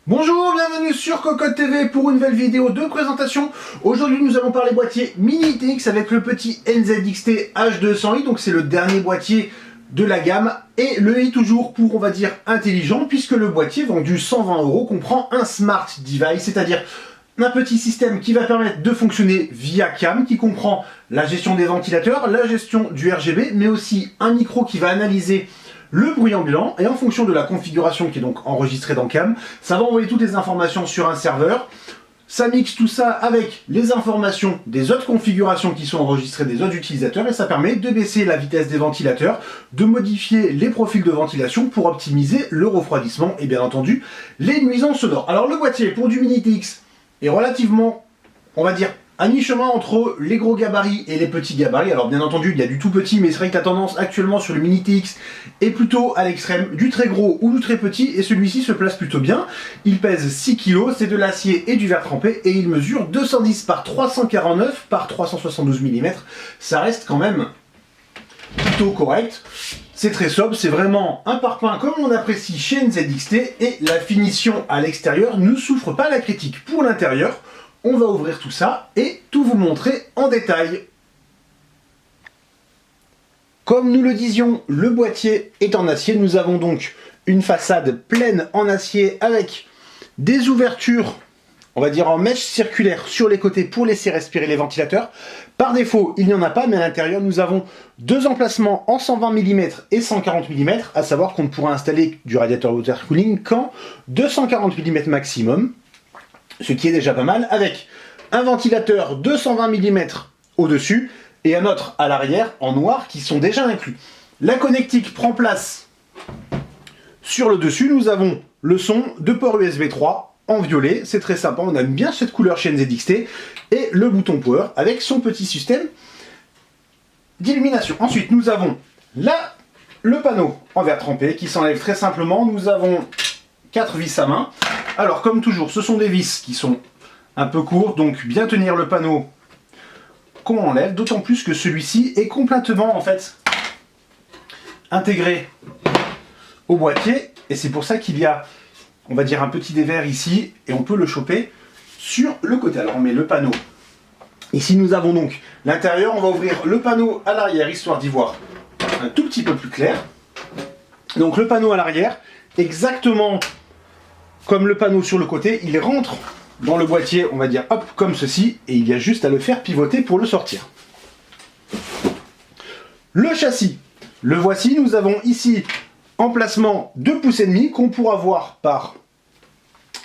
Bonjour, bienvenue sur Cocotte TV pour une nouvelle vidéo de présentation. Aujourd'hui nous allons parler boîtier Mini ITX avec le petit NZXT H200i, donc c'est le dernier boîtier de la gamme, et le i toujours pour, on va dire, intelligent, puisque le boîtier vendu 120 € comprend un Smart Device, c'est-à-dire un petit système qui va permettre de fonctionner via cam, qui comprend la gestion des ventilateurs, la gestion du RGB, mais aussi un micro qui va analyser le bruit ambiant, et en fonction de la configuration qui est donc enregistrée dans cam, ça va envoyer toutes les informations sur un serveur. Ça mixe tout ça avec les informations des autres configurations qui sont enregistrées des autres utilisateurs, et ça permet de baisser la vitesse des ventilateurs, de modifier les profils de ventilation pour optimiser le refroidissement et bien entendu les nuisances sonores. Alors le boîtier pour du Mini ITX est relativement, on va dire, à mi-chemin entre les gros gabarits et les petits gabarits. Alors bien entendu, il y a du tout petit, mais c'est vrai que la tendance actuellement sur le Mini ITX est plutôt à l'extrême du très gros ou du très petit, et celui-ci se place plutôt bien. Il pèse 6 kg, c'est de l'acier et du verre trempé, et il mesure 210 par 349 par 372 mm. Ça reste quand même plutôt correct. C'est très sobre, c'est vraiment un parpaing comme on apprécie chez NZXT, et la finition à l'extérieur ne souffre pas la critique. Pour l'intérieur, on va ouvrir tout ça et tout vous montrer en détail. Comme nous le disions, le boîtier est en acier. Nous avons donc une façade pleine en acier avec des ouvertures, on va dire en mèche circulaire sur les côtés pour laisser respirer les ventilateurs. Par défaut, il n'y en a pas, mais à l'intérieur, nous avons deux emplacements en 120 mm et 140 mm, à savoir qu'on ne pourra installer du radiateur water cooling qu'en 240 mm maximum, ce qui est déjà pas mal, avec un ventilateur de 120 mm au-dessus et un autre à l'arrière en noir qui sont déjà inclus. La connectique prend place sur le dessus. Nous avons le son de port USB 3 en violet, c'est très sympa, on aime bien cette couleur chez NZXT, et le bouton power avec son petit système d'illumination. Ensuite nous avons là le panneau en verre trempé qui s'enlève très simplement. Nous avons 4 vis à main. Alors comme toujours, ce sont des vis qui sont un peu courtes, donc bien tenir le panneau qu'on enlève, d'autant plus que celui-ci est complètement en fait intégré au boîtier, et c'est pour ça qu'il y a, on va dire, un petit dévers ici, et on peut le choper sur le côté. Alors on met le panneau. Ici nous avons donc l'intérieur, on va ouvrir le panneau à l'arrière histoire d'y voir un tout petit peu plus clair. Donc le panneau à l'arrière, exactement comme le panneau sur le côté, il rentre dans le boîtier, on va dire, hop, comme ceci, et il y a juste à le faire pivoter pour le sortir. Le châssis, le voici. Nous avons ici emplacement 2,5 pouces qu'on pourra voir par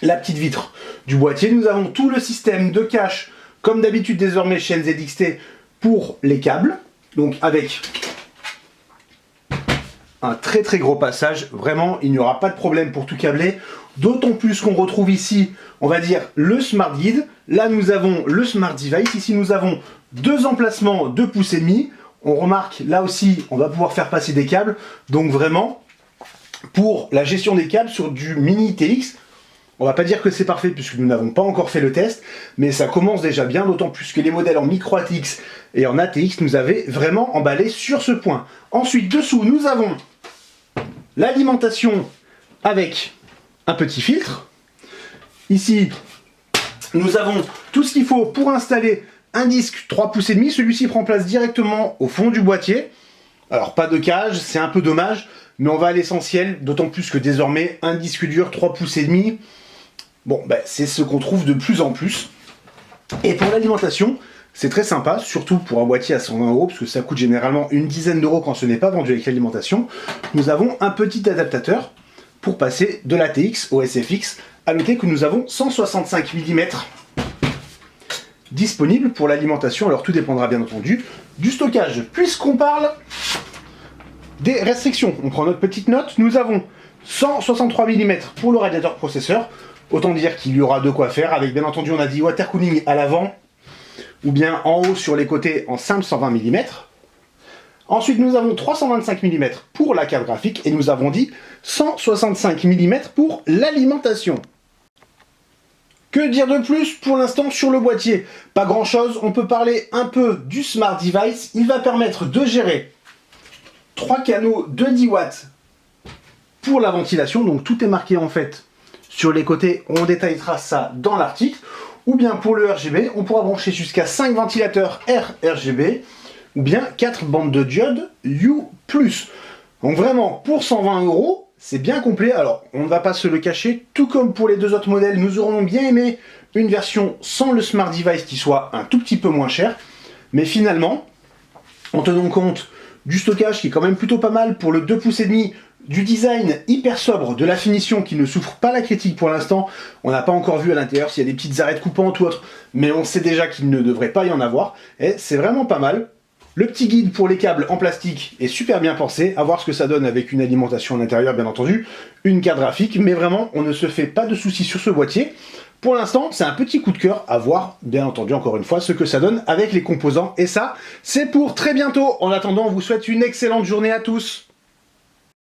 la petite vitre du boîtier. Nous avons tout le système de cache, comme d'habitude désormais chez NZXT, pour les câbles, donc avec un très très gros passage. Vraiment, il n'y aura pas de problème pour tout câbler. D'autant plus qu'on retrouve ici, on va dire, le Smart Guide. Là, nous avons le Smart Device. Ici, nous avons deux emplacements 2,5 pouces. On remarque, là aussi, on va pouvoir faire passer des câbles. Donc vraiment, pour la gestion des câbles sur du Mini ITX, on va pas dire que c'est parfait puisque nous n'avons pas encore fait le test, mais ça commence déjà bien, d'autant plus que les modèles en Micro ATX et en ATX nous avaient vraiment emballé sur ce point. Ensuite, dessous, nous avons l'alimentation avec un petit filtre. Ici, nous avons tout ce qu'il faut pour installer un disque 3,5 pouces. Celui-ci prend place directement au fond du boîtier. Alors, pas de cage, c'est un peu dommage, mais on va à l'essentiel, d'autant plus que désormais, un disque dur 3,5 pouces, bon, ben, c'est ce qu'on trouve de plus en plus. Et pour l'alimentation, c'est très sympa, surtout pour un boîtier à 120 €, parce que ça coûte généralement une dizaine d'euros quand ce n'est pas vendu avec l'alimentation. Nous avons un petit adaptateur pour passer de l'ATX au SFX. À noter que nous avons 165 mm disponibles pour l'alimentation. Alors tout dépendra bien entendu du stockage. Puisqu'on parle des restrictions, on prend notre petite note. Nous avons 163 mm pour le radiateur processeur. Autant dire qu'il y aura de quoi faire. Avec bien entendu, on a dit water cooling à l'avant, ou bien en haut sur les côtés en simple 120 mm. Ensuite, nous avons 325 mm pour la carte graphique, et nous avons dit 165 mm pour l'alimentation. Que dire de plus pour l'instant sur le boîtier? Pas grand chose, on peut parler un peu du Smart Device. Il va permettre de gérer 3 canaux de 10 watts pour la ventilation, donc tout est marqué en fait sur les côtés, on détaillera ça dans l'article. Ou bien pour le RGB, on pourra brancher jusqu'à 5 ventilateurs RGB, ou bien 4 bandes de diodes U+. Donc vraiment, pour 120 €, c'est bien complet. Alors, on ne va pas se le cacher, tout comme pour les deux autres modèles, nous aurions bien aimé une version sans le Smart Device qui soit un tout petit peu moins cher. Mais finalement, en tenant compte du stockage qui est quand même plutôt pas mal pour le 2,5 pouces, du design hyper sobre, de la finition qui ne souffre pas la critique pour l'instant, on n'a pas encore vu à l'intérieur s'il y a des petites arêtes coupantes ou autres, mais on sait déjà qu'il ne devrait pas y en avoir, et c'est vraiment pas mal. Le petit guide pour les câbles en plastique est super bien pensé, à voir ce que ça donne avec une alimentation à l'intérieur bien entendu, une carte graphique, mais vraiment on ne se fait pas de soucis sur ce boîtier. Pour l'instant, c'est un petit coup de cœur à voir, bien entendu, encore une fois, ce que ça donne avec les composants. Et ça, c'est pour très bientôt. En attendant, on vous souhaite une excellente journée à tous.